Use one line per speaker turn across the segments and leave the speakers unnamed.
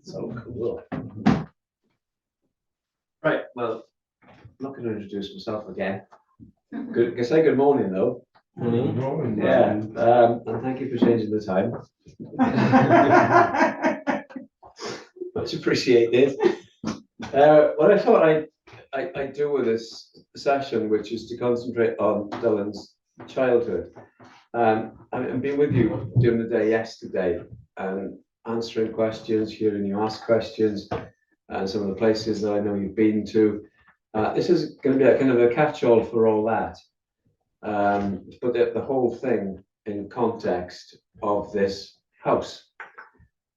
So cool. Right, well, I'm not going to introduce myself again. Good, can I say good morning though?
Good morning.
Yeah, and thank you for changing the time. Much appreciated. What I thought I'd do with this session, which is to concentrate on Dylan's childhood. I've been with you during the day yesterday and answering questions, hearing you ask questions, and some of the places that I know you've been to. This is going to be a kind of a catch-all for all that. But the whole thing in context of this house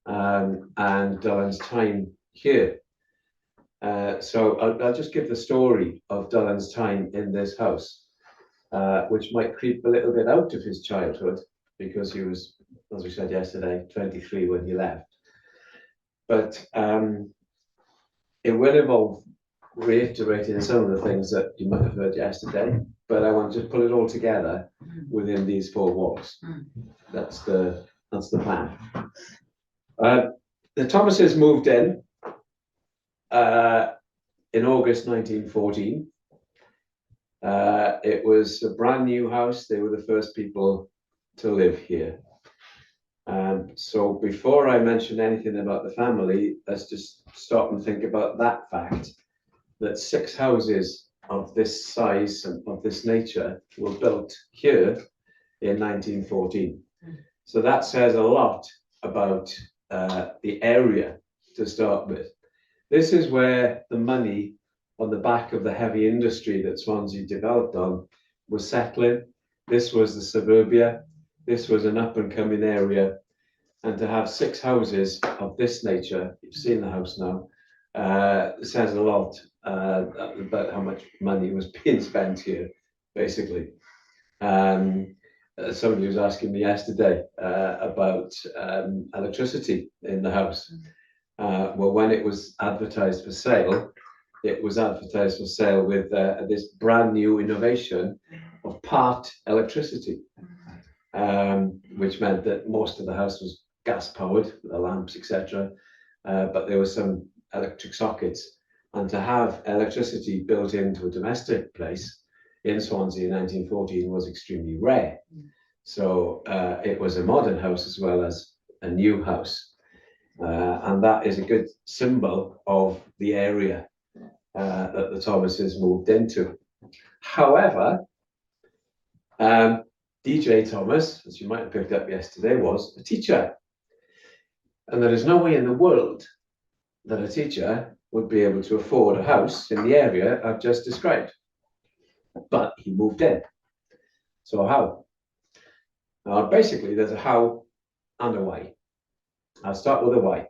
and Dylan's time here. So I'll just give the story of Dylan's time in this house, which might creep a little bit out of his childhood because he was, as we said yesterday, 23 when he left. But it will involve reiterating some of the things that you might have heard yesterday, but I want to just put it all together within these four walls. That's the plan. The Thomases moved in August 1914. It was a brand new house. They were the first people to live here. So before I mention anything about the family, let's just stop and think about that fact, that 6 houses of this size and of this nature were built here in 1914. So that says a lot about the area to start with. This is where the money on the back of the heavy industry that Swansea developed on was settling. This was the suburbia. This was an up and coming area. And to have 6 houses of this nature, you've seen the house now, says a lot about how much money was being spent here, basically. Somebody was asking me yesterday about electricity in the house. Well, when it was advertised for sale, it was advertised for sale with this brand new innovation of part electricity, which meant that most of the house was gas powered, the lamps, etc. But there were some electric sockets. And to have electricity built into a domestic place in Swansea in 1914 was extremely rare. So it was a modern house as well as a new house. And that is a good symbol of the area that the Thomases moved into. However, DJ Thomas, as you might have picked up yesterday, was a teacher. And there is no way in the world that a teacher would be able to afford a house in the area I've just described. But he moved in. So how? Basically, there's a how and a why. I'll start with a why.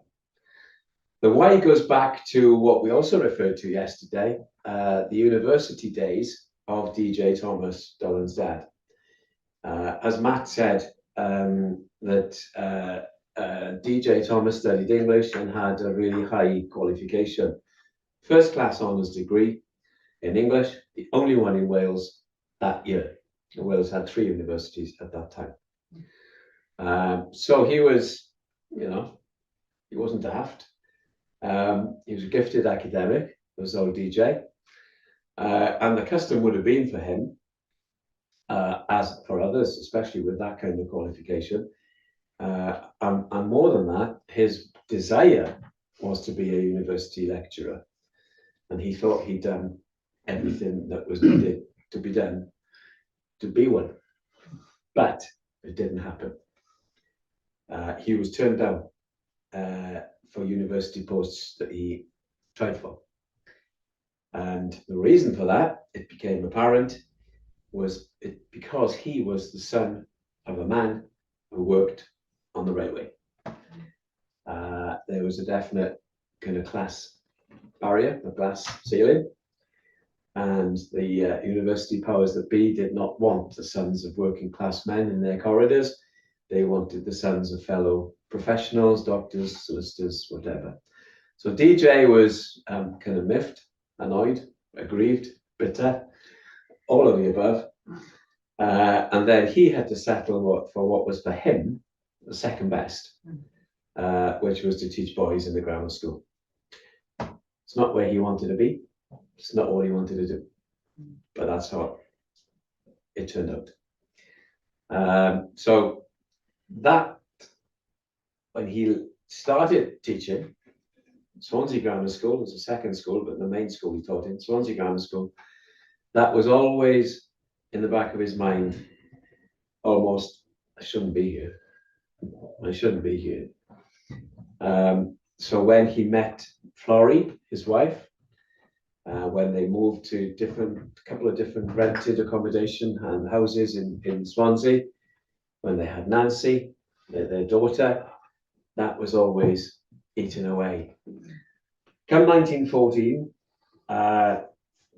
The why goes back to what we also referred to yesterday, the university days of DJ Thomas, Dylan's dad. As Matt said, that DJ Thomas studied English and had a really high qualification. First class honours degree in English, the only one in Wales that year. Wales had 3 universities at that time. So he was, he wasn't daft. He was a gifted academic, was old DJ. And the custom would have been for him, as for others, especially with that kind of qualification, and more than that, his desire was to be a university lecturer. And he thought he'd done everything that was needed to be done to be one. But it didn't happen. He was turned down for university posts that he tried for. And the reason for that, it became apparent, was because he was the son of a man who worked on the railway. There was a definite kind of class barrier, a glass ceiling, and the university powers that be did not want the sons of working class men in their corridors. They wanted the sons of fellow professionals, doctors, solicitors, whatever. So DJ was kind of miffed, annoyed, aggrieved, bitter, all of the above. And then he had to settle for what was for him the second best. which was to teach boys in the grammar school. It's not where he wanted to be. It's not what he wanted to do, but that's how it turned out. So that, when he started teaching, Swansea Grammar School was a second school, but the main school he taught in, Swansea Grammar School, that was always in the back of his mind, almost, I shouldn't be here. I shouldn't be here. So when he met Florrie, his wife, when they moved to a couple of different rented accommodation and houses in Swansea, when they had Nancy, their daughter, that was always eaten away. Come 1914,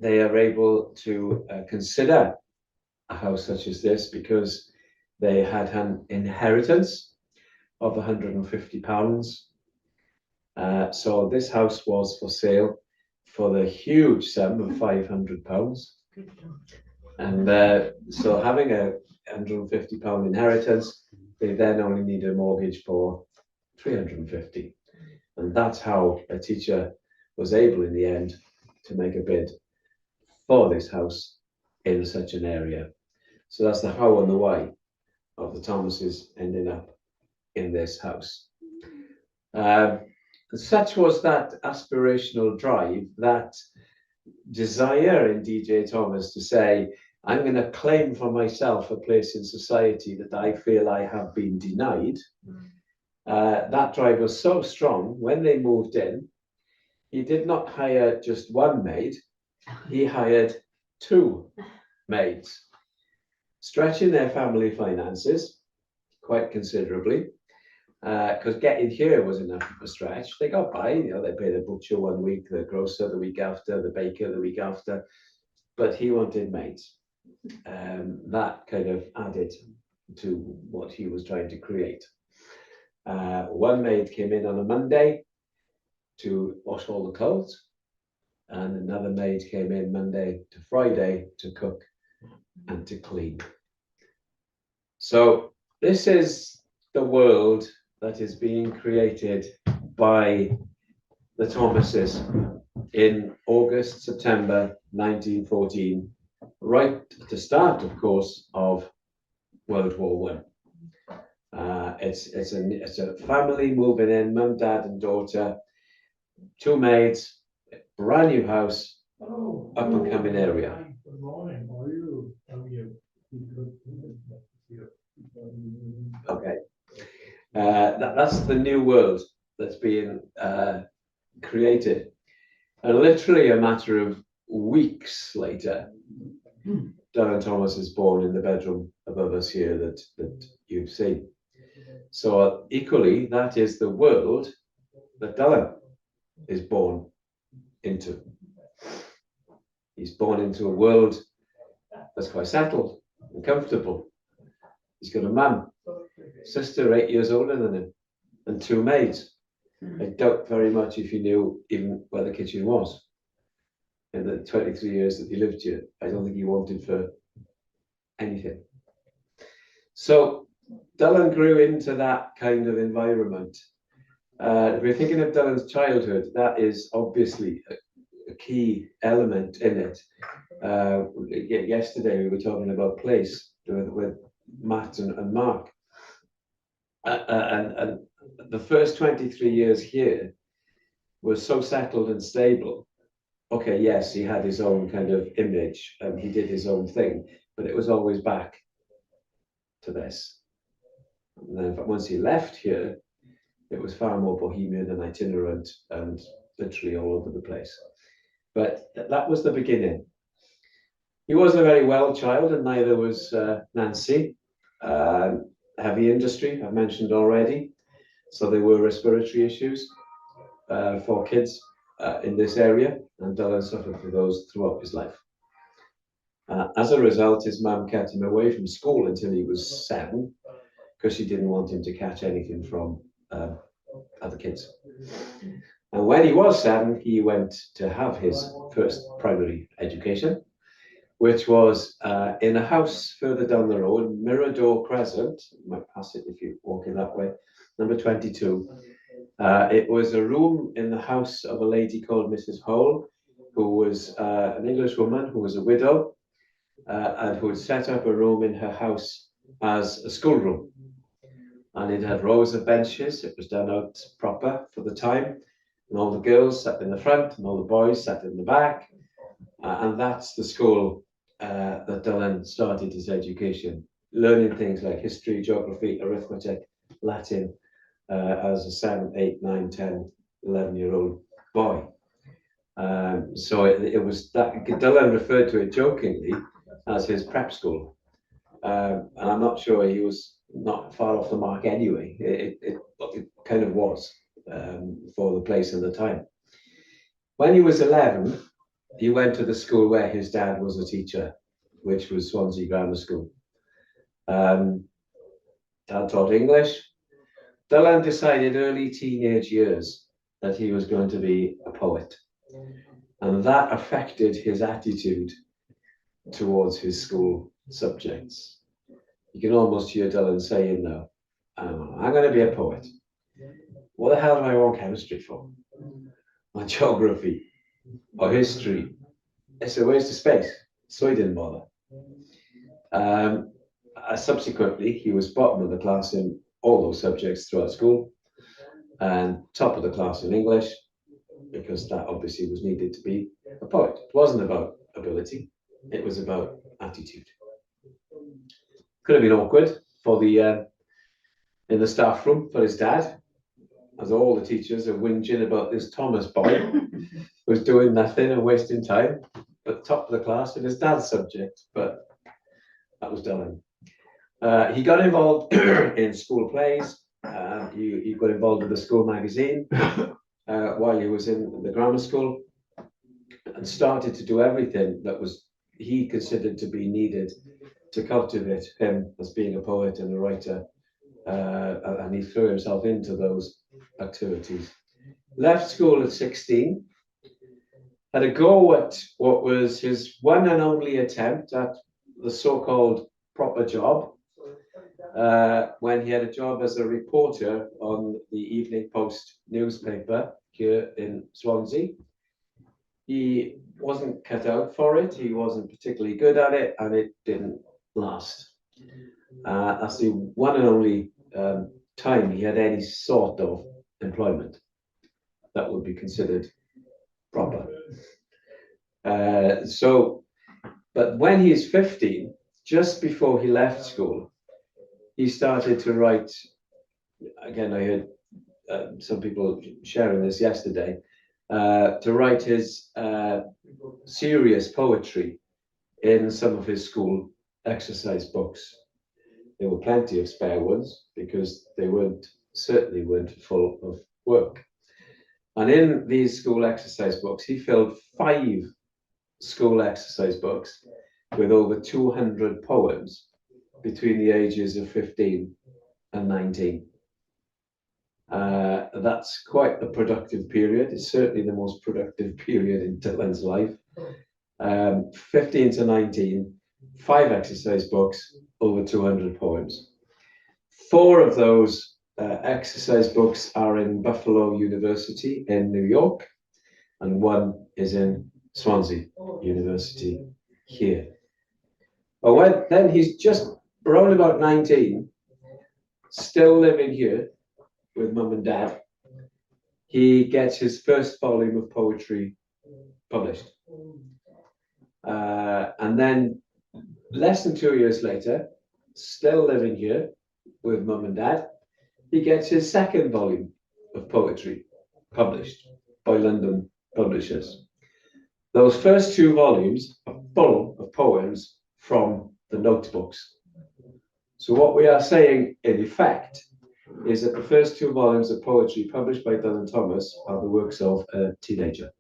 they are able to consider a house such as this because they had an inheritance of £150. So this house was for sale for the huge sum of £500. And so having a £150 inheritance, they then only need a mortgage for £350. And that's how a teacher was able in the end to make a bid for this house in such an area. So that's the how and the why of the Thomases ending up in this house. Such was that aspirational drive, that desire in DJ Thomas to say, I'm going to claim for myself a place in society that I feel I have been denied. That drive was so strong, when they moved in, he did not hire just one maid, he hired 2 maids, stretching their family finances quite considerably, because getting here was enough of a stretch. They got by, they paid the butcher one week, the grocer the week after, the baker the week after, but he wanted maids. That kind of added to what he was trying to create. One maid came in on a Monday to wash all the clothes, and another maid came in Monday to Friday to cook and to clean. So this is the world that is being created by the Thomases in August, September 1914, right at the start, of course, of World War I. It's a family moving in, mum, dad, and daughter, 2 maids, brand new house, up and coming area.
Good morning. How are you? How are you?
Okay, that's the new world that's being created, and literally a matter of weeks later, Dylan Thomas is born in the bedroom above us here that you've seen. So equally, that is the world that Dylan is born into. He's born into a world that's quite settled and comfortable. He's got a mum, sister 8 years older than him, and 2 maids. I doubt very much if he knew even where the kitchen was. In the 23 years that he lived here, I don't think he wanted for anything. So Dylan grew into that kind of environment. If we're thinking of Dylan's childhood, that is obviously a key element in it. Yesterday we were talking about place with Matt and Mark. And the first 23 years here was so settled and stable. Okay, yes, he had his own kind of image and he did his own thing, but it was always back to this. And then once he left here, it was far more bohemian and itinerant and literally all over the place. But that was the beginning. He wasn't a very well child, and neither was Nancy. Heavy industry, I've mentioned already. So there were respiratory issues for kids in this area, and Dylan suffered for those throughout his life. As a result, his mum kept him away from school until he was 7, because she didn't want him to catch anything from other kids. And when he was 7, he went to have his first primary education, which was in a house further down the road, Mirador Crescent. You might pass it if you're walking that way. number 22. It was a room in the house of a lady called Mrs. Hole, who was an English woman who was a widow, and who had set up a room in her house as a schoolroom. And it had rows of benches. It was done out proper for the time. And all the girls sat in the front and all the boys sat in the back. And that's the school that Dylan started his education, learning things like history, geography, arithmetic, Latin, as a 7, 8, 9, 10, 11-year-old boy. So it was that Dylan referred to it jokingly as his prep school. And I'm not sure he was not far off the mark anyway. It kind of was for the place and the time. When he was 11, he went to the school where his dad was a teacher, which was Swansea Grammar School. Dad taught English. Dylan decided early teenage years that he was going to be a poet. And that affected his attitude towards his school subjects. You can almost hear Dylan saying now, I'm going to be a poet. What the hell do I want chemistry for? Or geography? Or history? It's a waste of space. So he didn't bother. Subsequently, he was bottom of the class in all those subjects throughout school, and top of the class in English, because that obviously was needed to be a poet. It wasn't about ability, it was about attitude. Could have been awkward for the in the staff room for his dad, as all the teachers are whinging about this Thomas boy who's doing nothing and wasting time, but top of the class in his dad's subject. But that was Dylan. He got involved in school plays. He got involved with the school magazine while he was in the grammar school, and started to do everything that was he considered to be needed to cultivate him as being a poet and a writer, and he threw himself into those activities. Left school at 16, had a go at what was his one and only attempt at the so-called proper job, when he had a job as a reporter on the Evening Post newspaper here in Swansea. He wasn't cut out for it, he wasn't particularly good at it, and it didn't last. That's the one and only time he had any sort of employment that would be considered proper. But when he's 15, just before he left school, he started to write. Again, I heard some people sharing this yesterday, to write his serious poetry in some of his school exercise books. There were plenty of spare ones because they certainly weren't full of work. And in these school exercise books, he filled 5 school exercise books with over 200 poems between the ages of 15 and 19. That's quite a productive period. It's certainly the most productive period in Dylan's life. 15 to 19, 5 exercise books, over 200 poems. 4 of those exercise books are in Buffalo University in New York, and 1 is in Swansea University here. But then he's just around about 19, still living here with mum and dad, he gets his first volume of poetry published. And then less than 2 years later, still living here with mum and dad, he gets his second volume of poetry published by London publishers. Those first 2 volumes are full of poems from the notebooks. So what we are saying in effect is that the first 2 volumes of poetry published by Dylan Thomas are the works of a teenager,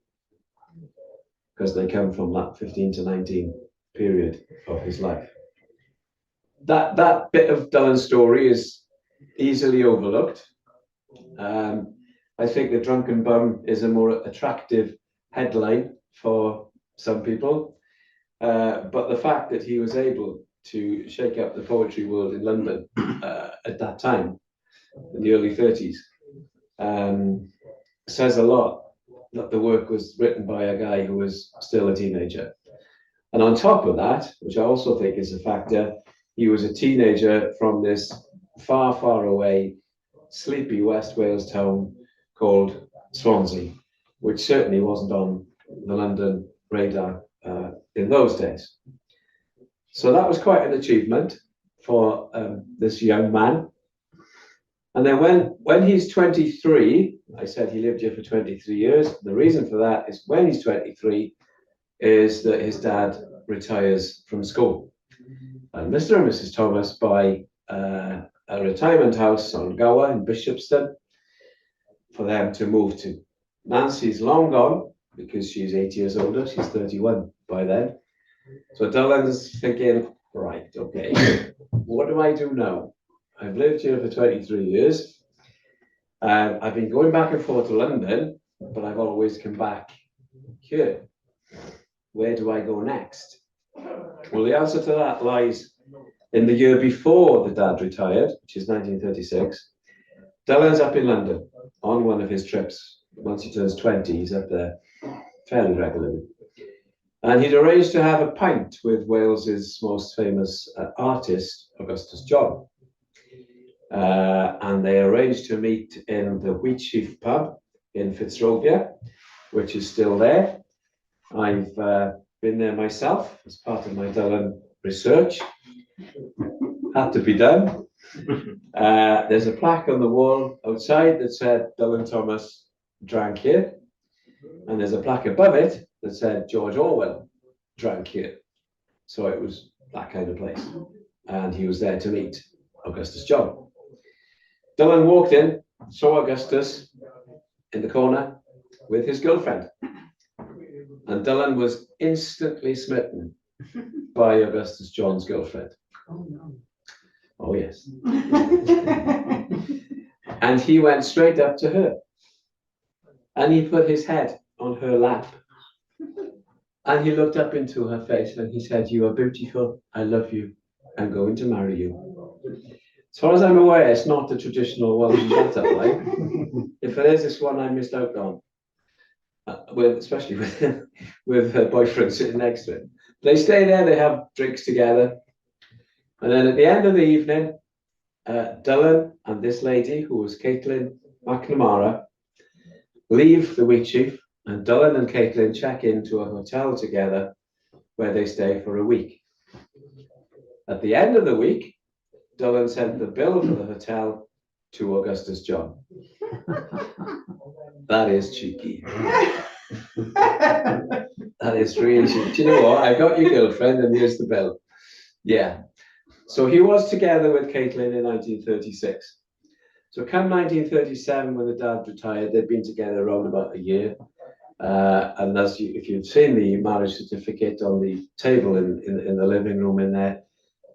because they come from that 15 to 19 period of his life. That bit of Dylan's story is easily overlooked. I think The Drunken Bum is a more attractive headline for some people, but the fact that he was able to shake up the poetry world in London at that time in the early 30s. Says a lot that the work was written by a guy who was still a teenager. And on top of that, which I also think is a factor, he was a teenager from this far, far away, sleepy West Wales town called Swansea, which certainly wasn't on the London radar in those days. So that was quite an achievement for this young man. And then when he's 23, I said he lived here for 23 years. The reason for that is when he's 23 is that his dad retires from school. And Mr. and Mrs. Thomas buy a retirement house on Gower in Bishopston for them to move to. Nancy's long gone because she's 8 years older. She's 31 by then. So Dylan's thinking, right, okay, what do I do now? I've lived here for 23 years. I've been going back and forth to London, but I've always come back here. Where do I go next? Well, the answer to that lies in the year before the dad retired, which is 1936. Dylan's up in London on one of his trips. Once he turns 20, he's up there fairly regularly. And he'd arranged to have a pint with Wales's most famous artist, Augustus John. And they arranged to meet in the Wheatsheaf pub in Fitzrovia, which is still there. I've been there myself as part of my Dylan research. Had to be done. There's a plaque on the wall outside that said Dylan Thomas drank here. And there's a plaque above it that said George Orwell drank here. So it was that kind of place. And he was there to meet Augustus John. Dylan walked in, saw Augustus in the corner with his girlfriend. And Dylan was instantly smitten by Augustus John's girlfriend.
Oh, no.
Oh, yes. And he went straight up to her. And he put his head on her lap. And he looked up into her face and he said, "You are beautiful. I love you. I'm going to marry you." As far as I'm aware, it's not the traditional Welsh butterfly. If it is, it's one I missed out on. Especially with her boyfriend sitting next to him. They stay there, they have drinks together. And then at the end of the evening, Dylan and this lady, who was Caitlin McNamara, leave the Wheatsheaf, and Dylan and Caitlin check into a hotel together where they stay for a week. At the end of the week, Dylan sent the bill for the hotel to Augustus John. That is cheeky. That is really cheeky. Do you know what? I got your girlfriend and here's the bill. Yeah. So he was together with Caitlin in 1936. So come 1937, when the dad retired, they'd been together around about a year. And if you've seen the marriage certificate on the table in the living room in there,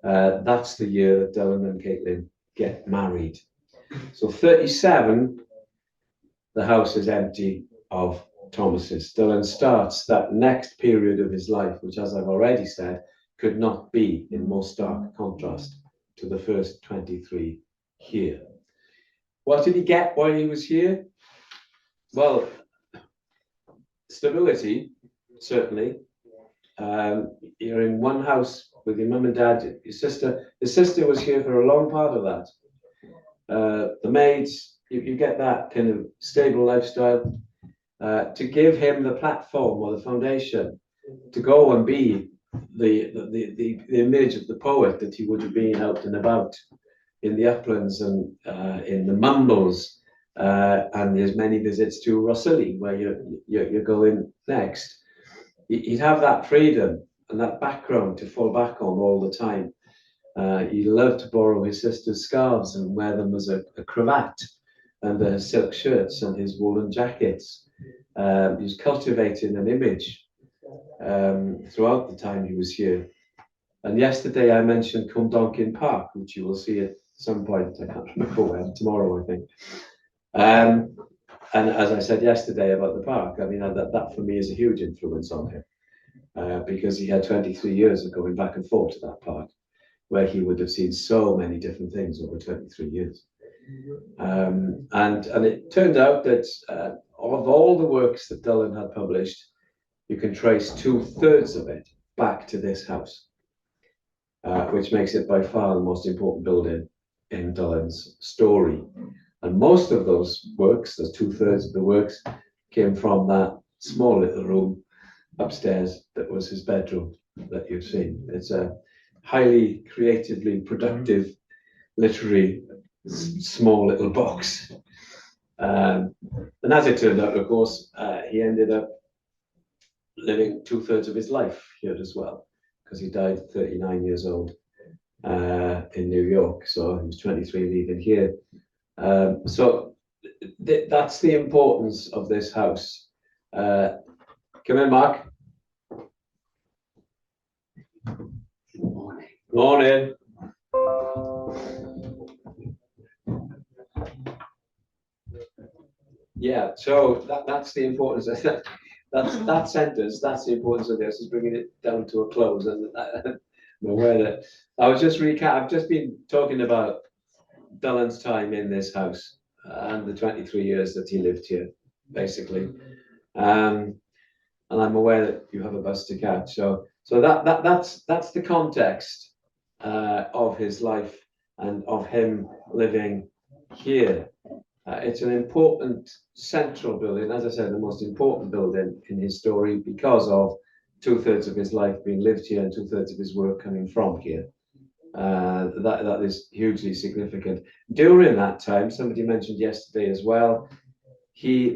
that's the year that Dylan and Caitlin get married. So 37, the house is empty of Thomases. Dylan starts that next period of his life, which, as I've already said, could not be in more stark contrast to the first 23 here. What did he get while he was here? Well, stability, certainly. You're in one house with your mum and dad, your sister. The sister was here for a long part of that. The maids, you get that kind of stable lifestyle. To give him the platform or the foundation to go and be the image of the poet that he would have been out and about in the Uplands and in the Mumbles, and there's many visits to Rossilly where you're going next. He'd have that freedom and that background to fall back on all the time. He loved to borrow his sister's scarves and wear them as a cravat, and her silk shirts and his woolen jackets. He was cultivating an image throughout the time he was here. And yesterday I mentioned Cwmdonkin Park, which you will see at some point, I can't remember when, tomorrow I think. And as I said yesterday about the park, I mean, that for me is a huge influence on him, because he had 23 years of going back and forth to that park, where he would have seen so many different things over 23 years. And it turned out that of all the works that Dylan had published, you can trace 2/3 of it back to this house, which makes it by far the most important building in Dylan's story. And most of those works, those 2/3 of the works, came from that small little room upstairs that was his bedroom that you've seen. It's a highly creatively productive, literary, small little box. And as it turned out, of course, he ended up living 2/3 of his life here as well, because he died at 39 years old in New York. So he was 23 leaving here. So that's the importance of this house. Come in, Mark.
Morning.
Morning. Yeah, so that's the importance of that sentence. That's the importance of this, is bringing it down to a close. And I'm aware that I've just been talking about Dylan's time in this house and the 23 years that he lived here, basically. And I'm aware that you have a bus to catch. So that's the context of his life and of him living here. It's an important central building, as I said, the most important building in his story, because of 2/3 of his life being lived here and 2/3 of his work coming from here. That is hugely significant. During that time, somebody mentioned yesterday as well,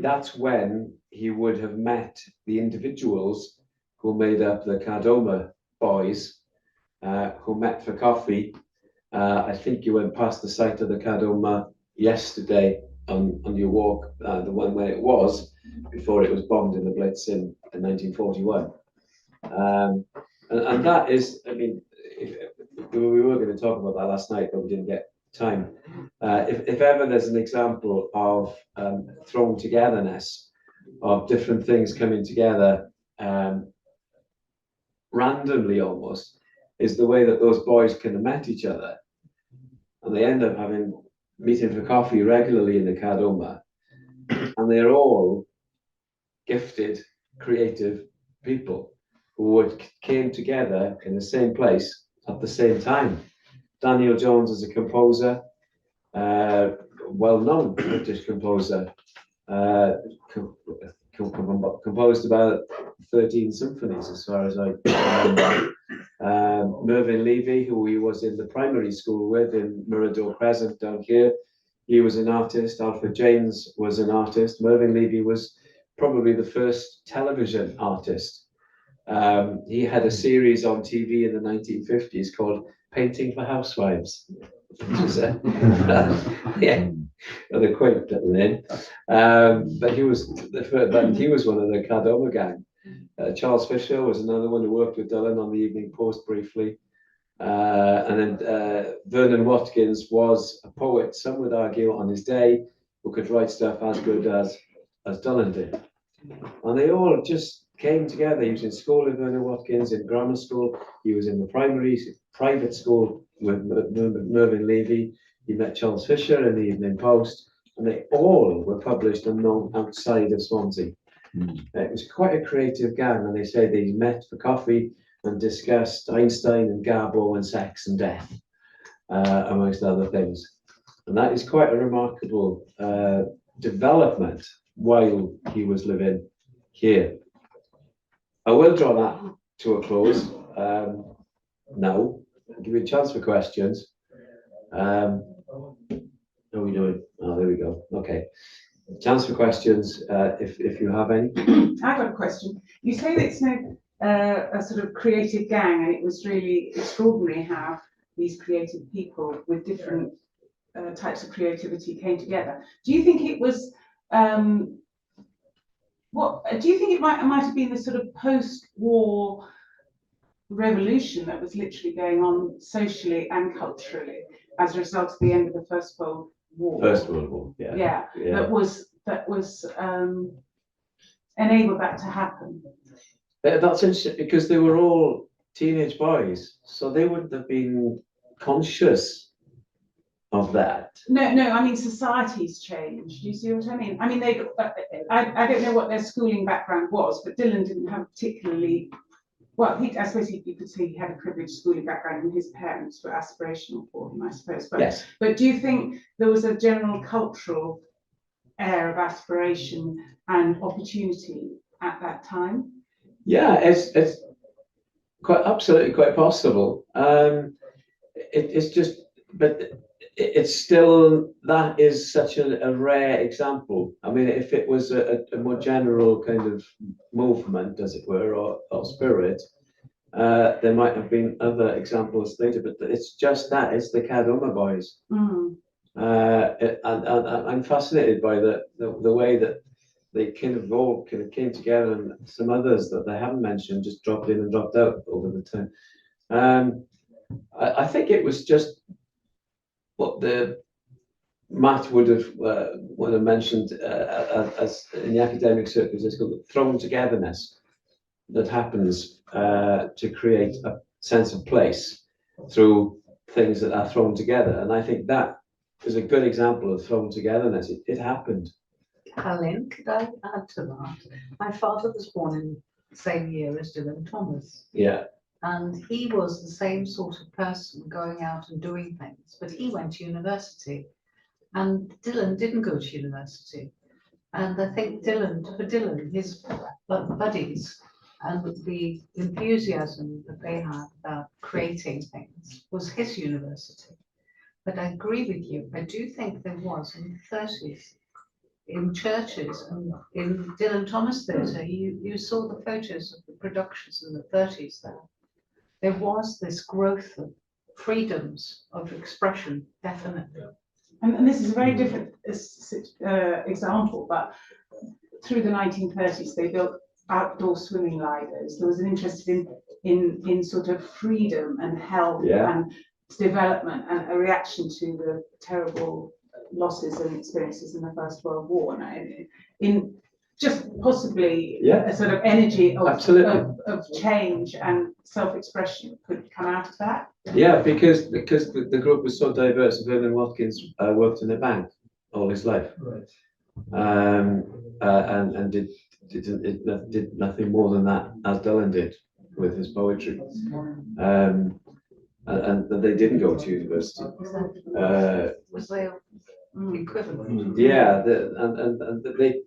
that's when he would have met the individuals who made up the Cardoma boys, who met for coffee. I think you went past the site of the Cardoma yesterday on your walk, the one where it was before it was bombed in the Blitz in 1941. And that is, I mean, we were going to talk about that last night, but we didn't get time. If ever there's an example of thrown togetherness, of different things coming together randomly almost, is the way that those boys kind of met each other. And they end up meeting for coffee regularly in the Cardoma. And they're all gifted, creative people who came together in the same place at the same time. Daniel Jones is a composer, well-known British composer, composed about 13 symphonies, as far as I remember. Mervyn Levy, who he was in the primary school with in Mirador Crescent down here, he was an artist. Alfred James was an artist. Mervyn Levy was probably the first television artist. He had a series on TV in the 1950s called Painting for Housewives, which is yeah, rather quaint little name. But he was one of the Cardoma gang. Charles Fisher was another one who worked with Dylan on the Evening Post briefly. And then Vernon Watkins was a poet, some would argue, on his day, who could write stuff as good as Dylan did. And they all just came together. He was in school with Vernon Watkins, in grammar school. He was in the private school with Mervyn Levy. He met Charles Fisher in the Evening Post, and they all were published and known outside of Swansea. It was quite a creative gang, and they say they met for coffee and discussed Einstein and Garbo and sex and death, amongst other things. And that is quite a remarkable development while he was living here. I will draw that to a close now. I'll give you a chance for questions. How are we doing? Oh, there we go. Okay. Chance for questions, if you have any.
I've got a question. You say that it's a sort of creative gang, and it was really extraordinary how these creative people with different types of creativity came together. Do you think it was do you think it might have been the sort of post-war revolution that was literally going on socially and culturally as a result of the end of the First World War?
First World War, yeah.
Yeah. That was enabled that to happen.
That's interesting, because they were all teenage boys, so they wouldn't have been conscious of that.
No, I mean, society's changed. Do you see what I mean? I mean, I don't know what their schooling background was, but Dylan didn't have particularly, well, I suppose you could say he had a privileged schooling background and his parents were aspirational for him, I suppose. But,
Yes.
but do you think there was a general cultural air of aspiration and opportunity at that time?
Yeah, it's quite absolutely quite possible. It's just, but it's still, that is such a rare example. I mean, if it was a more general kind of movement, as it were, or spirit, there might have been other examples later, but it's just that, it's the Cadoma boys. And I'm fascinated by the way that they kind of all kind of came together, and some others that they haven't mentioned just dropped in and dropped out over the time. I think it was just what Matt would have mentioned as in the academic circles, it's called the thrown togetherness that happens to create a sense of place through things that are thrown together. And I think that is a good example of thrown togetherness. It happened.
Alan, could I add to that? My father was born in the same year as Dylan Thomas.
Yeah.
And he was the same sort of person going out and doing things, but he went to university. And Dylan didn't go to university. And I think for Dylan, his buddies and the enthusiasm that they had about creating things was his university. But I agree with you. I do think there was in the 30s, in churches and in Dylan Thomas Theatre, you saw the photos of the productions in the 30s there. There was this growth of freedoms of expression, definitely.
And this is a very different example, but through the 1930s, they built outdoor swimming lidos. There was an interest in sort of freedom and health and development, and a reaction to the terrible losses and experiences in the First World War. And in just possibly a sort of energy of change and self-expression could come out of that.
Yeah, because the group was so diverse. Vernon Watkins worked in a bank all his life,
Right.
and did nothing more than that, as Dylan did with his poetry. And they didn't go to university.
Was their equivalent?
Yeah,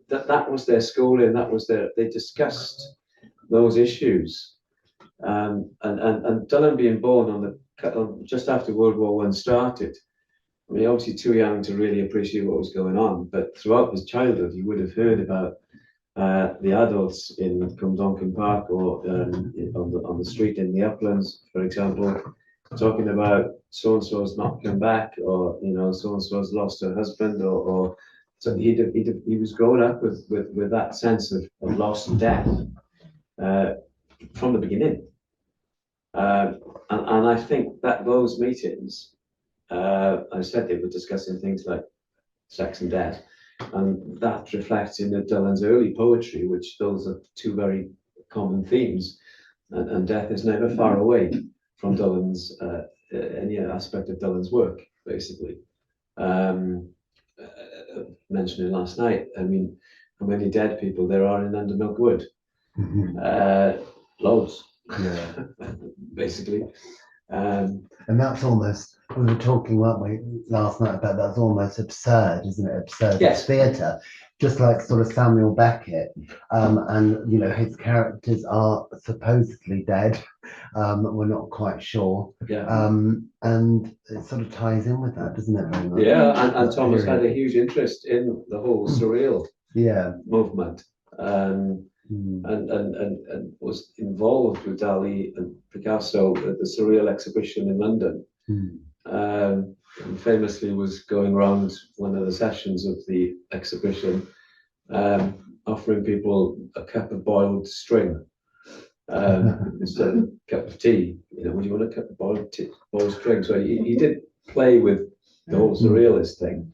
that was their schooling. They discussed those issues. And Dylan being born just after World War I started, I mean, obviously too young to really appreciate what was going on, but throughout his childhood, he would have heard about the adults in Cwmdonkin Park or on the street in the Uplands, for example, talking about so and so's not come back, or so and so's lost her husband, or so he was growing up with that sense of loss and death from the beginning. And I think that those meetings, I said they were discussing things like sex and death, and that reflects in Dylan's early poetry, which those are two very common themes, and death is never far away from Dylan's any aspect of Dylan's work, basically. Mentioning last night, I mean, how many dead people there are in Undermilk Wood? Loads.
Yeah.
Basically.
And that's almost, we were talking, weren't we, last night about that's almost absurd, isn't it? Absurd theatre. Just like sort of Samuel Beckett, and his characters are supposedly dead. We're not quite sure.
Yeah.
And it sort of ties in with that, doesn't it? Very much?
Yeah, and Thomas had a huge interest in the whole surreal movement. And was involved with Dali and Picasso at the Surreal exhibition in London. And famously was going around one of the sessions of the exhibition, offering people a cup of boiled string instead of a cup of tea. Would you want a cup of boiled string? So he did play with the whole surrealist thing.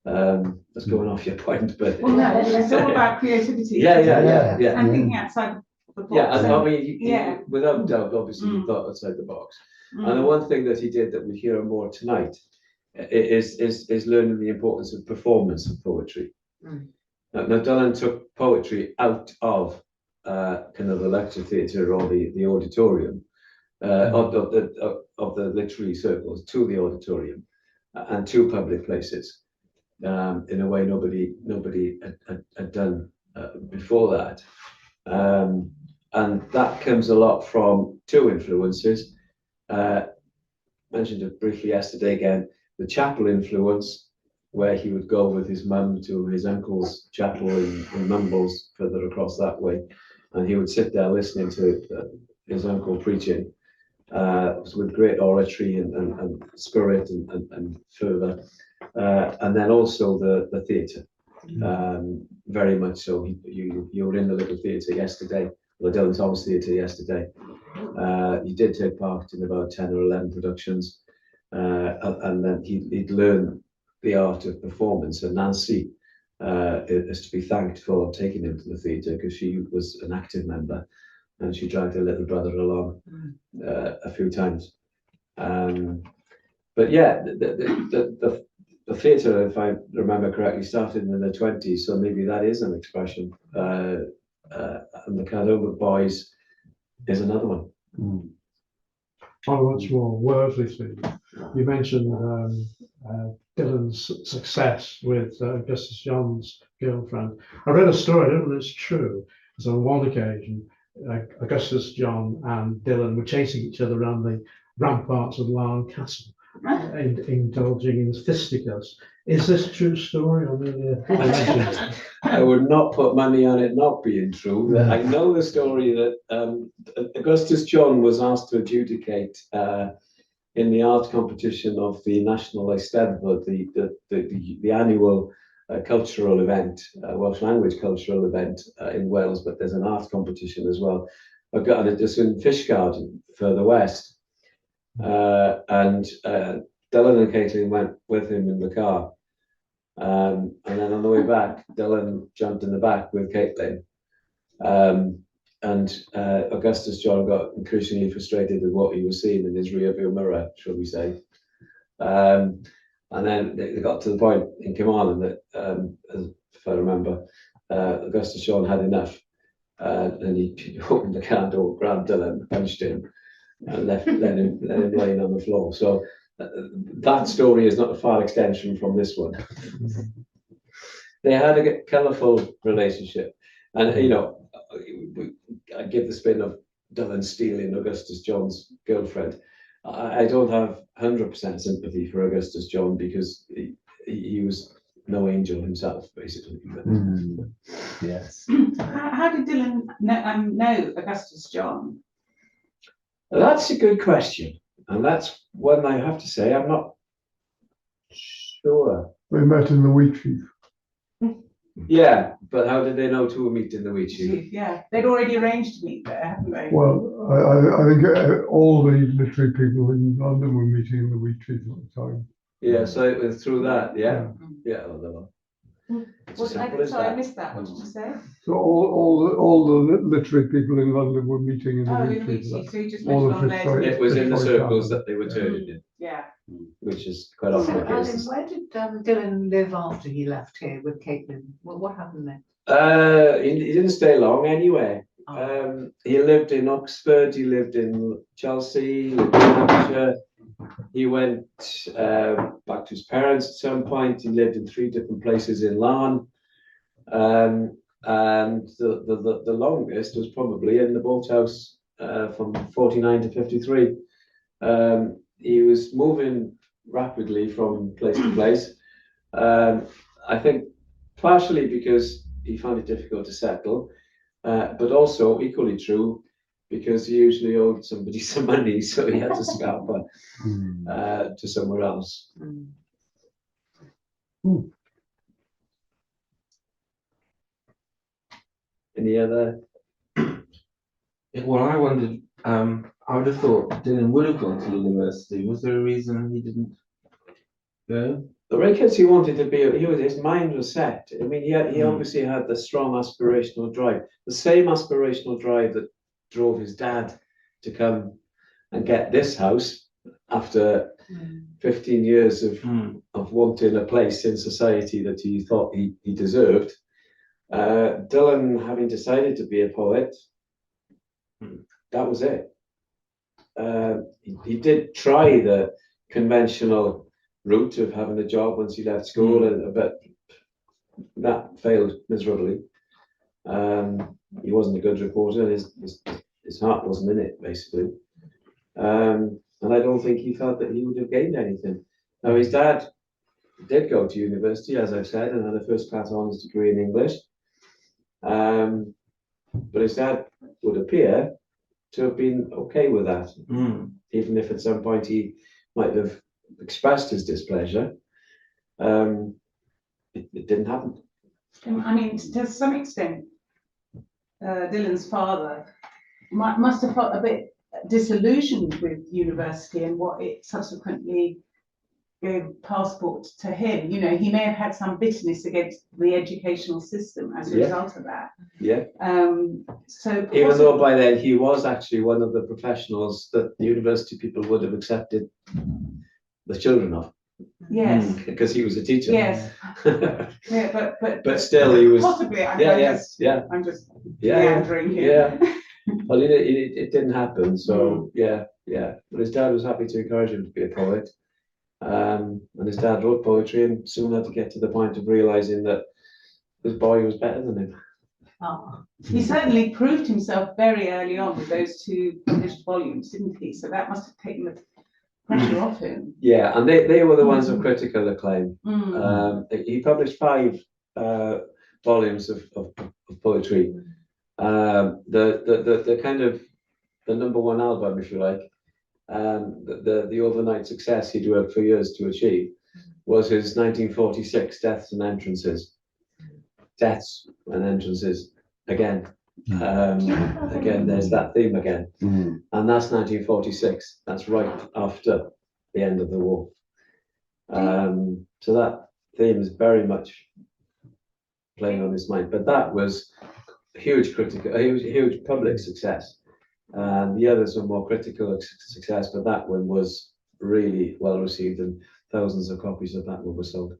That's going off your point, but
well, no, it's all about creativity.
Yeah.
And thinking outside the box.
Yeah, and I mean, he, without doubt, obviously, he thought outside the box. And the one thing that he did that we hear more tonight is learning the importance of performance of poetry.
Mm.
Now Dylan took poetry out of kind of the lecture theatre or the auditorium, of the literary circles to the auditorium and to public places, in a way nobody had done before that. And that comes a lot from two influences. Mentioned it briefly yesterday again, the chapel influence, where he would go with his mum to his uncle's chapel in Mumbles, further across that way, and he would sit there listening to his uncle preaching with great oratory and spirit and fervour, and then also the theatre, very much so. You were in the little theatre yesterday, the Dylan Thomas Theatre yesterday. He did take part in about 10 or 11 productions, and then he'd learn the art of performance. And Nancy is to be thanked for taking him to the theatre, because she was an active member and she dragged her little brother along a few times. But yeah, the theatre, if I remember correctly, started in the 20s, so maybe that is an expression. And the Cardoma Boys is another one.
Oh, much more worldly thing. You mentioned Dylan's success with Augustus John's girlfriend. I read a story, I don't know if it's true. It's on one occasion, Augustus John and Dylan were chasing each other around the ramparts of Larne Castle, indulging in fisticuffs. Is this a true story? I mean,
I would not put money on it not being true. I know the story that Augustus John was asked to adjudicate in the art competition of the National Eisteddfod, the annual cultural event, Welsh language cultural event in Wales, but there's an art competition as well. I've got it just in Fishgarden further west, and Dylan and Caitlin went with him in the car, and then on the way back, Dylan jumped in the back with Caitlin, and Augustus John got increasingly frustrated with what he was seeing in his rearview mirror, shall we say. And then they got to the point in Cwmdonkin that, if I remember, Augustus John had enough, and he opened the car door, grabbed Dylan, punched him, and let him laying on the floor. So that story is not a far extension from this one. They had a colourful relationship, and you know, I give the spin of Dylan stealing Augustus John's girlfriend. I don't have 100% sympathy for Augustus John, because he was no angel himself, basically.
Yes.
How did Dylan know Augustus John?
That's a good question, and that's one I have to say I'm not sure.
They met in the wheat sheaf.
Yeah, but how did they know to meet in the wheat sheaf?
Yeah, they'd already arranged to meet there, hadn't they?
Well, I think all the literary people in London were meeting in the wheat sheaf at the time.
Yeah, so it was through that, yeah? Yeah, well,
Sorry, I missed that. What did you say?
So all the literary people in London were meeting in the
Oh, in
wheat
the wheat
sheaf.
sheaf, so you just
All
went
of
on
his
there.
story.
it was in the
Choice
circles
happened.
that they were turning in,
Yeah.
which is quite
So,
often the
Alan,
case.
where did Dylan live after he left here with Caitlin? Well, what happened then?
He didn't stay long anyway.
Oh.
He lived in Oxford, he lived in Chelsea, he lived in Hampshire. He went back to his parents at some point. He lived in 3 different places in Larne. And the longest was probably in the boathouse from 49 to 53. He was moving rapidly from place to place. I think partially because he found it difficult to settle, but also equally true because he usually owed somebody some money, so he had to scamper to somewhere else. Any other?
Well, I wondered, I would have thought Dylan would have gone to university. Was there a reason he didn't go?
Because he wanted to be, his mind was set. I mean, he obviously had the strong aspirational drive, the same aspirational drive that drove his dad to come and get this house after 15 years of
Mm.
wanting a place in society that he thought he deserved. Dylan, having decided to be a poet, that was it. He did try the conventional route of having a job once he left school, but that failed miserably. He wasn't a good reporter. His heart wasn't in it, basically. And I don't think he felt that he would have gained anything. Now, his dad did go to university, as I've said, and had a first-class honours degree in English. But his dad would appear to have been okay with that, even if at some point he might have expressed his displeasure. It didn't happen.
I mean, to some extent, Dylan's father must have felt a bit disillusioned with university and what it subsequently gave passport to him. You know, he may have had some bitterness against the educational system as a result of that.
Yeah.
So
even though by then he was actually one of the professionals that the university people would have accepted the children of.
Yes.
Because he was a teacher.
Yes. Yeah,
but still he was
possibly. I'm just meandering here.
Yeah. Well, it didn't happen. So yeah. But his dad was happy to encourage him to be a poet. And his dad wrote poetry and soon had to get to the point of realizing that his boy was better than him.
Oh.
He certainly proved himself very early on with those 2 published volumes, didn't he? So that must have taken the pressure off him.
Yeah, and they were the ones of critical acclaim. He published 5 volumes of poetry. The kind of the #1 album, if you like, the overnight success he'd worked for years to achieve was his 1946 Deaths and Entrances. Deaths and Entrances again. Again, there's that theme again. And that's 1946. That's right after the end of the war. So that theme is very much playing on his mind. But that was huge public success. The others were more critical success, but that one was really well received, and thousands of copies of that one were sold.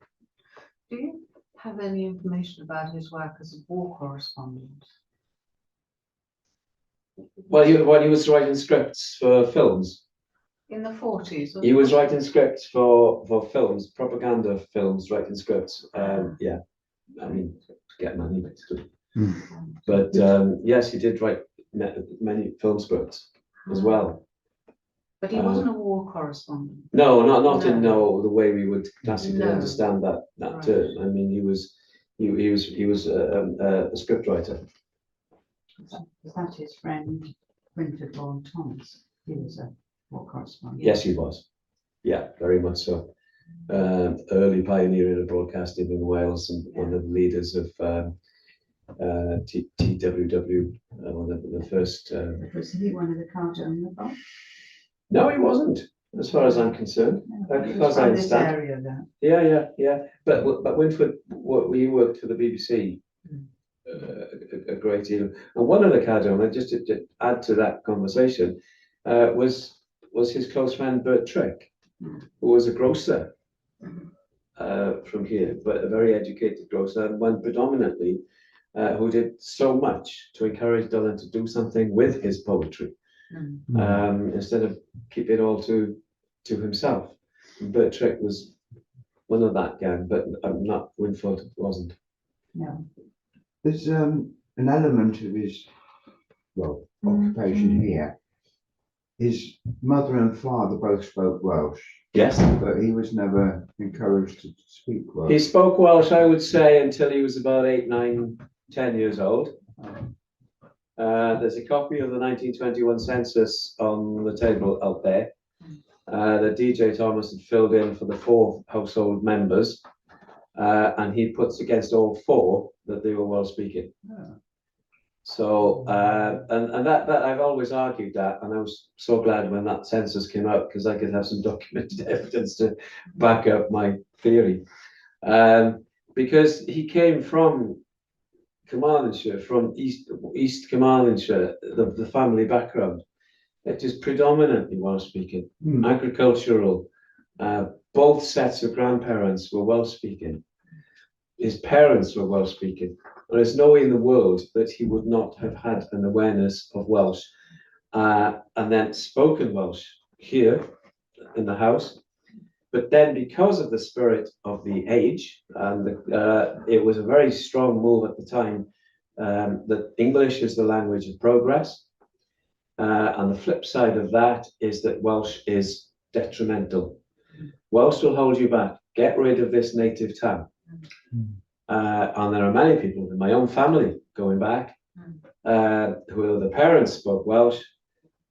Do you have any information about his work as a war correspondent?
Well, he was writing scripts for films.
In the 40s?
He was writing scripts for films, propaganda films, writing scripts. Yeah, I mean, to get money, basically. But yes, he did write many film scripts as well.
But he wasn't a war correspondent.
No, not in the way we would classically understand that
Right.
term. I mean, he was a script writer.
Was that his friend Winford Lord Thomas? He was a war correspondent.
Yes, he was. Yeah, very much so. Early pioneer of broadcasting in Wales and one of the leaders of TWW, one of the first.
Was he one of the cards on the box?
No, he wasn't, as far as I'm concerned. Because I understand.
Area, though.
Yeah. But Winford, he worked for the BBC a great deal. And one of the Cardona, just to add to that conversation, was his close friend Bert Trick, who was a grocer from here, but a very educated grocer, and one predominantly who did so much to encourage Dylan to do something with his poetry, instead of keep it all to himself. Bert Trick was one of that gang, but not Winford wasn't.
No.
There's an element of his occupation here. His mother and father both spoke Welsh.
Yes.
But he was never encouraged to speak Welsh.
He spoke Welsh, I would say, until he was about 8, 9, 10 years old. There's a copy of the 1921 census on the table out there that DJ Thomas had filled in for the 4 household members, and he puts against all 4 that they were Welsh speaking. So, and that I've always argued that, and I was so glad when that census came out because I could have some documented evidence to back up my theory. Because he came from Carmarthenshire, from East Carmarthenshire, the family background. It is predominantly Welsh speaking, agricultural Both sets of grandparents were Welsh speaking. His parents were Welsh speaking. There's no way in the world that he would not have had an awareness of Welsh and then spoken Welsh here in the house. But then, because of the spirit of the age, and it was a very strong move at the time that English is the language of progress. And the flip side of that is that Welsh is detrimental. Welsh will hold you back. Get rid of this native tongue. And there are many people in my own family going back who the parents spoke Welsh,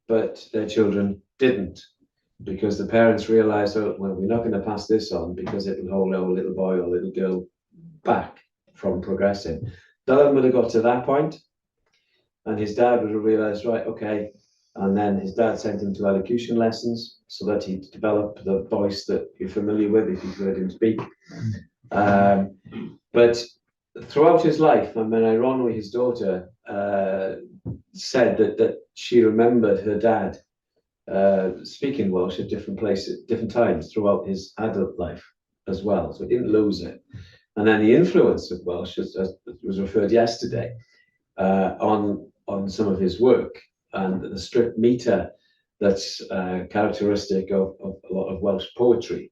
but their children didn't, because the parents realized, oh, well, we're not going to pass this on because it will hold our little boy or little girl back from progressing. Dylan would have got to that point, and his dad would have realized, right, okay. And then his dad sent him to elocution lessons so that he'd develop the voice that you're familiar with if you've heard him speak. But throughout his life, I mean, ironically, his daughter said that she remembered her dad speaking Welsh at different places, different times throughout his adult life as well. So he didn't lose it. And then the influence of Welsh, as was referred yesterday, on some of his work, and the strict meter that's characteristic of a lot of Welsh poetry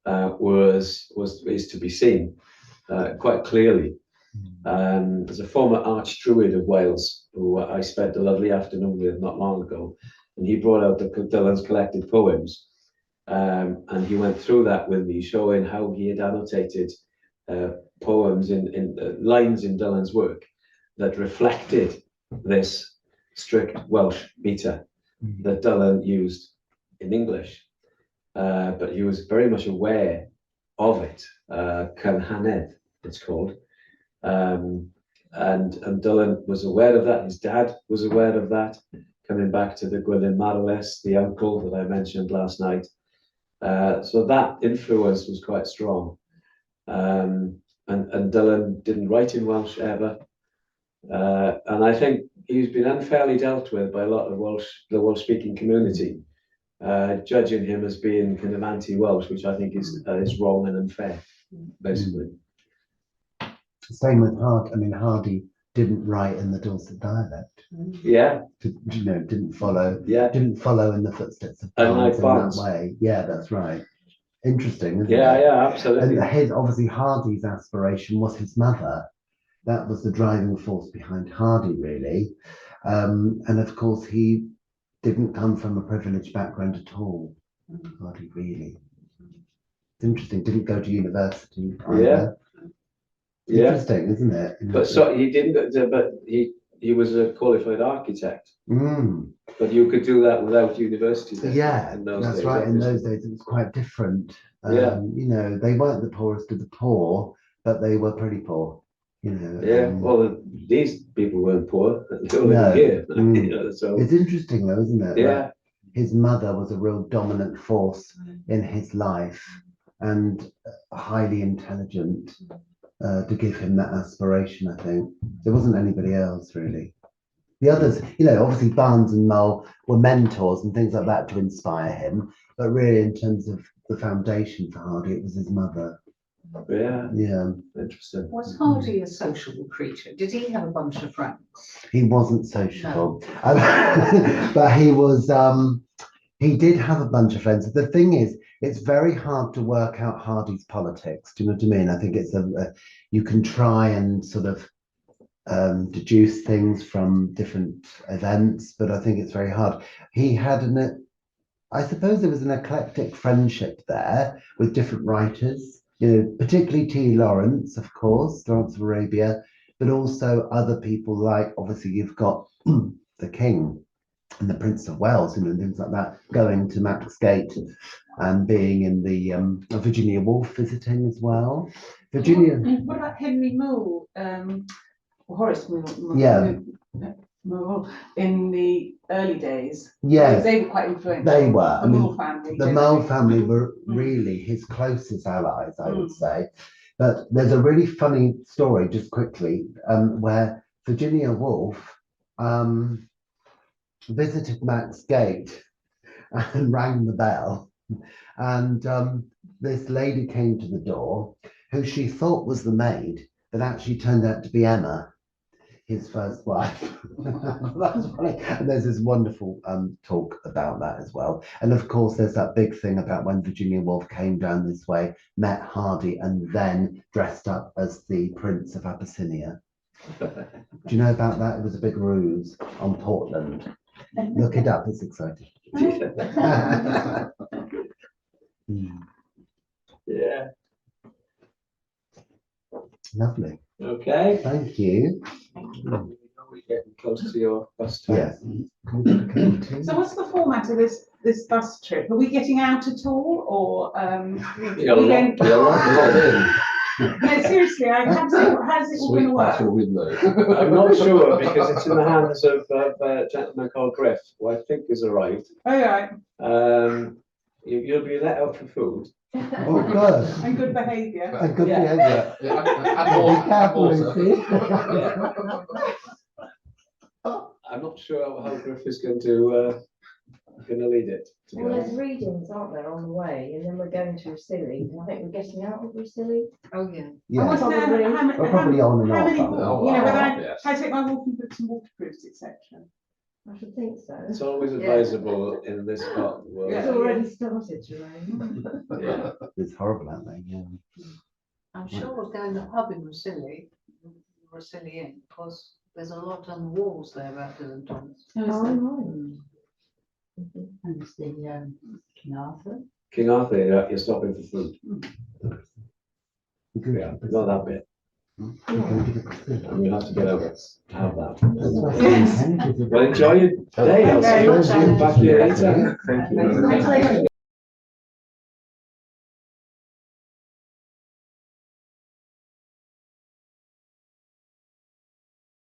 is to be seen quite clearly. There's a former archdruid of Wales who I spent a lovely afternoon with not long ago, and he brought out Dylan's collected poems, and he went through that with me, showing how he had annotated poems in lines in Dylan's work that reflected this strict Welsh meter that Dylan used in English, but he was very much aware of it. Cynhanedd, it's called, and Dylan was aware of that. His dad was aware of that. Coming back to the Gwilym Marles, the uncle that I mentioned last night, so that influence was quite strong. And Dylan didn't write in Welsh ever. And I think he's been unfairly dealt with by a lot of the Welsh-speaking community, judging him as being kind of anti-Welsh, which I think is wrong and unfair, basically.
Same with Hardy. I mean, Hardy didn't write in the Dorset dialect.
Yeah.
Didn't follow.
Yeah.
Didn't follow in the footsteps of
Unlike
Barnes in
Barnes.
that way. Yeah, that's right. Interesting, isn't
Yeah,
it?
yeah, absolutely.
And obviously Hardy's aspiration was his mother. That was the driving force behind Hardy, really. And of course, he didn't come from a privileged background at all. Hardy, really. It's interesting. Didn't go to university either.
Yeah. Yeah.
Interesting, isn't it?
But so he didn't go to, but he was a qualified architect. But you could do that without university then.
Yeah,
in those
that's
days,
right. In
obviously.
those days, it was quite different.
Yeah.
You know, they weren't the poorest of the poor, but they were pretty poor. You know.
Yeah. Well, these people weren't poor. They were
No.
here. You know, so
It's interesting, though, isn't it?
yeah.
Like, his mother was a real dominant force in his life, and highly intelligent to give him that aspiration. I think there wasn't anybody else really. The others, you know, obviously Barnes and Mull were mentors and things like that to inspire him, but really in terms of the foundation for Hardy, it was his mother.
Yeah.
Yeah.
Interesting.
Was Hardy a sociable creature? Did he have a bunch of friends?
He wasn't sociable, but he was. He did have a bunch of friends. The thing is, it's very hard to work out Hardy's politics. Do you know what I mean? I think it's you can try and sort of deduce things from different events, but I think it's very hard. He had I suppose there was an eclectic friendship there with different writers, you know, particularly T. Lawrence, of course, Lawrence of Arabia, but also other people like, obviously you've got the King and the Prince of Wales, you know, and things like that, going to Max Gate and being in the Virginia Woolf visiting as well. Virginia.
What about Henry Moore? Horace Moore.
Yeah.
Moore in the early days.
Yeah.
They were quite influential.
They were.
The Moore family.
The Mull family were really his closest allies, I would say. But there's a really funny story, just quickly, where Virginia Woolf visited Max Gate and rang the bell And this lady came to the door, who she thought was the maid, but actually turned out to be Emma, his first wife. That's funny. And there's this wonderful talk about that as well. And of course, there's that big thing about when Virginia Woolf came down this way, met Hardy, and then dressed up as the Prince of Abyssinia. Do you know about that? It was a big ruse on Portland. Look it up, it's exciting.
Yeah,
Lovely.
okay.
Thank you.
We're getting close to your bus time.
Yes. Can we get a cup of tea?
So what's the format of this bus trip? Are we getting out at all, or
You're locked in.
No, seriously, how's it all going to work?
I'm not sure because it's in the hands of a gentleman called Griff, who I think has arrived.
All right,
You'll be let out for food.
Oh, good.
and good behaviour.
A good
Yeah.
behaviour. Be careful, Lucy.
I'm not sure how Griff is going to lead it. To be
Well, there's
honest.
readings, aren't there, on the way, and then we're going to Rusilly. I think we're getting out of Rusilly.
Oh, yeah.
I
Yeah,
want to know
Probably.
we're probably on and
how
off.
many,
aren't we?
you know, whether I take my walking boots and waterproofs, etc.
I should think so.
It's always advisable in this part of the world.
It's already started to rain.
Yeah.
It's horrible out there, yeah.
I'm sure we'll go in the pub in Rusilly Inn, because there's a lot on the walls there about Dylan Thomas.
Oh, right.
And it's the King Arthur.
King Arthur, you're stopping for food.
We can-
Yeah, not that bit.
we can give it a spin.
I'm gonna have to get over it. Have that.
Yes.
Well, enjoy your day. I'll see you
Thank you very
back here later.
Thank you.
Thanks very much.